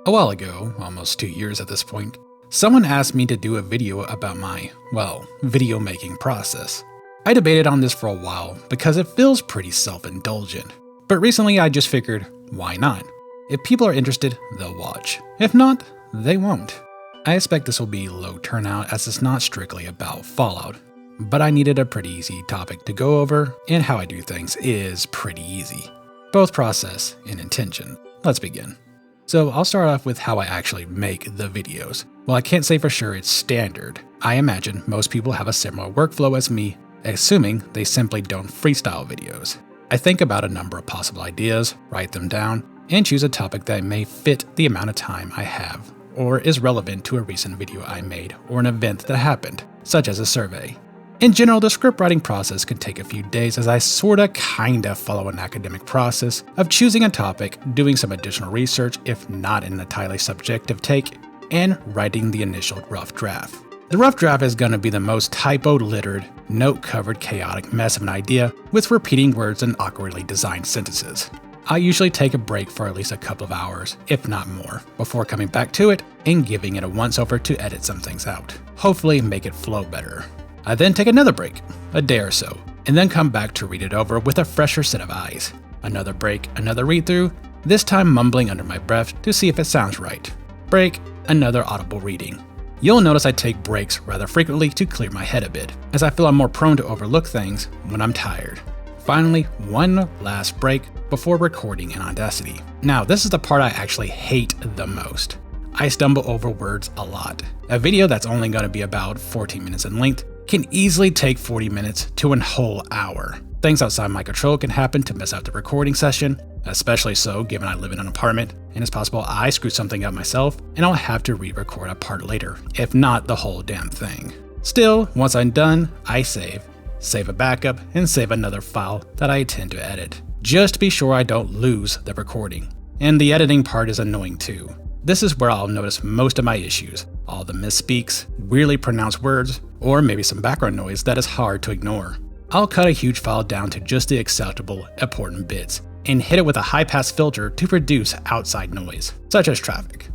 A while ago, almost 2 years at this point, someone asked me to do a video about my, video making process. I debated on this for a while because it feels pretty self-indulgent. But recently I just figured, why not? If people are interested, they'll watch. If not, they won't. I expect this will be low turnout as it's not strictly about Fallout. But I needed a pretty easy topic to go over, and how I do things is pretty easy. Both process and intention. Let's begin. So I'll start off with how I actually make the videos. While I can't say for sure it's standard, I imagine most people have a similar workflow as me, assuming they simply don't freestyle videos. I think about a number of possible ideas, write them down, and choose a topic that may fit the amount of time I have, or is relevant to a recent video I made or an event that happened, such as a survey. In general, the script writing process can take a few days as I kinda follow an academic process of choosing a topic, doing some additional research if not in a entirely subjective take, and writing the initial rough draft. The rough draft is gonna be the most typo-littered, note-covered chaotic mess of an idea with repeating words and awkwardly designed sentences. I usually take a break for at least a couple of hours, if not more, before coming back to it and giving it a once-over to edit some things out. Hopefully make it flow better. I then take another break, a day or so, and then come back to read it over with a fresher set of eyes. Another break, another read-through, this time mumbling under my breath to see if it sounds right. Break, another audible reading. You'll notice I take breaks rather frequently to clear my head a bit, as I feel I'm more prone to overlook things when I'm tired. Finally, one last break before recording in Audacity. Now, this is the part I actually hate the most. I stumble over words a lot. A video that's only going to be about 14 minutes in length can easily take 40 minutes to a whole hour. Things outside my control can happen to mess up the recording session, especially so given I live in an apartment, and it's possible I screw something up myself and I'll have to re-record a part later, if not the whole damn thing. Still, once I'm done, I save a backup, and save another file that I intend to edit, just to be sure I don't lose the recording. And the editing part is annoying too. This is where I'll notice most of my issues, all the misspeaks, weirdly pronounced words, or maybe some background noise that is hard to ignore. I'll cut a huge file down to just the acceptable, important bits, and hit it with a high-pass filter to reduce outside noise, such as traffic.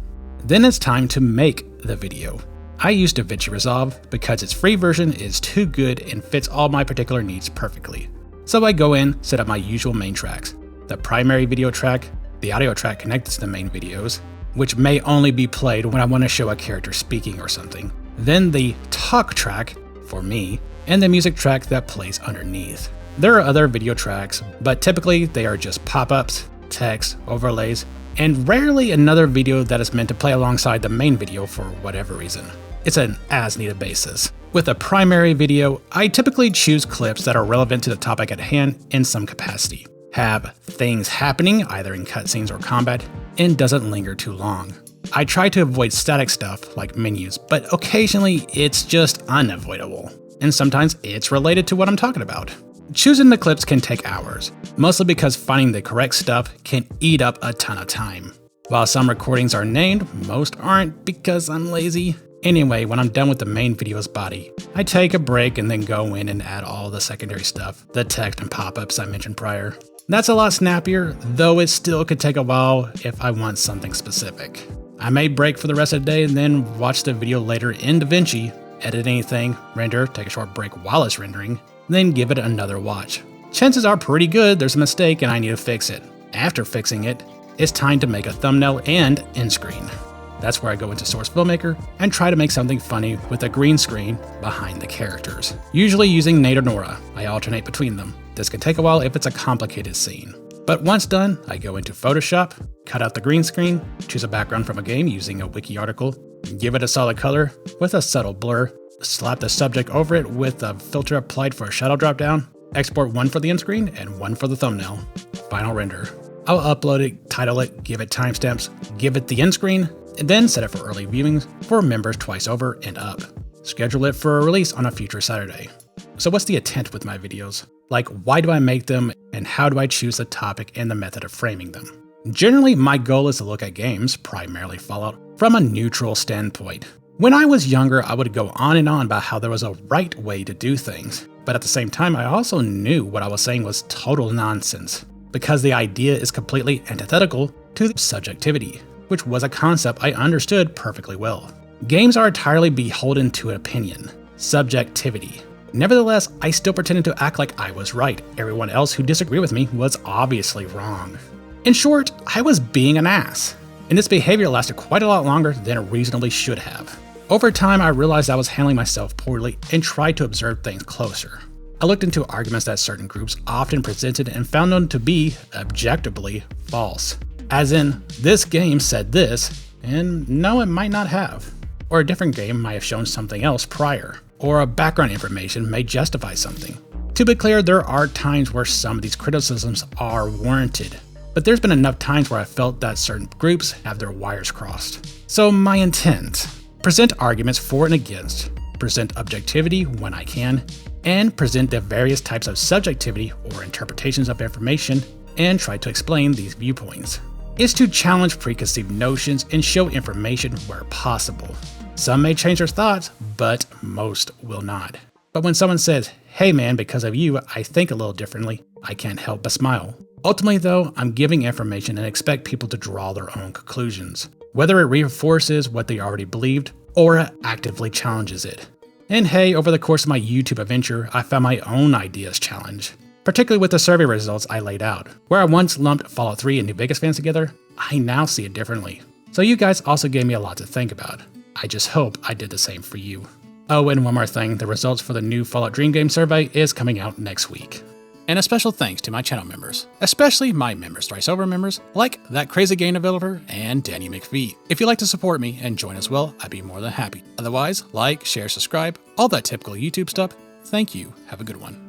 Then it's time to make the video. I use DaVinci Resolve because its free version is too good and fits all my particular needs perfectly. So I go in, set up my usual main tracks, the primary video track, the audio track connected to the main videos, which may only be played when I want to show a character speaking or something, then the talk track, for me, and the music track that plays underneath. There are other video tracks, but typically they are just pop-ups, text, overlays, and rarely another video that is meant to play alongside the main video for whatever reason. It's an as-needed basis. With a primary video, I typically choose clips that are relevant to the topic at hand in some capacity, have things happening either in cutscenes or combat, and doesn't linger too long. I try to avoid static stuff like menus, but occasionally it's just unavoidable, and sometimes it's related to what I'm talking about. Choosing the clips can take hours, mostly because finding the correct stuff can eat up a ton of time. While some recordings are named, most aren't because I'm lazy. Anyway, when I'm done with the main video's body, I take a break and then go in and add all the secondary stuff, the text and pop-ups I mentioned prior. That's a lot snappier, though it still could take a while if I want something specific. I may break for the rest of the day and then watch the video later in DaVinci, edit anything, render, take a short break while it's rendering, then give it another watch. Chances are pretty good there's a mistake and I need to fix it. After fixing it, it's time to make a thumbnail and end screen. That's where I go into Source Filmmaker and try to make something funny with a green screen behind the characters. Usually using Nate or Nora, I alternate between them. This can take a while if it's a complicated scene. But once done, I go into Photoshop, cut out the green screen, choose a background from a game using a wiki article, give it a solid color with a subtle blur, slap the subject over it with a filter applied for a shadow drop down, export one for the end screen and one for the thumbnail. Final render. I'll upload it, title it, give it timestamps, give it the end screen, and then set it for early viewings for members twice over and up. Schedule it for a release on a future Saturday. So what's the intent with my videos? Like, why do I make them, and how do I choose the topic and the method of framing them? Generally, my goal is to look at games, primarily Fallout, from a neutral standpoint. When I was younger, I would go on and on about how there was a right way to do things, but at the same time, I also knew what I was saying was total nonsense, because the idea is completely antithetical to subjectivity. which was a concept I understood perfectly well. Games are entirely beholden to opinion, subjectivity. Nevertheless, I still pretended to act like I was right. Everyone else who disagreed with me was obviously wrong. In short, I was being an ass, and this behavior lasted quite a lot longer than it reasonably should have. Over time, I realized I was handling myself poorly and tried to observe things closer. I looked into arguments that certain groups often presented and found them to be objectively false. As in, this game said this, and no, it might not have. Or a different game might have shown something else prior, or a background information may justify something. To be clear, there are times where some of these criticisms are warranted, but there's been enough times where I felt that certain groups have their wires crossed. So my intent: present arguments for and against, present objectivity when I can, and present the various types of subjectivity or interpretations of information, and try to explain these viewpoints. It's to challenge preconceived notions and show information where possible. Some may change their thoughts, but most will not. But when someone says, "Hey man, because of you, I think a little differently," I can't help but smile. Ultimately though, I'm giving information and expect people to draw their own conclusions, whether it reinforces what they already believed or actively challenges it. And hey, over the course of my YouTube adventure, I found my own ideas challenged, particularly with the survey results I laid out. Where I once lumped Fallout 3 and New Vegas fans together, I now see it differently. So you guys also gave me a lot to think about. I just hope I did the same for you. Oh, and one more thing, the results for the new Fallout Dream Game survey is coming out next week. And a special thanks to my channel members, especially my members, Thrice Over members, like That Crazy Game Developer and Danny McPhee. If you'd like to support me and join as well, I'd be more than happy. Otherwise, like, share, subscribe, all that typical YouTube stuff. Thank you. Have a good one.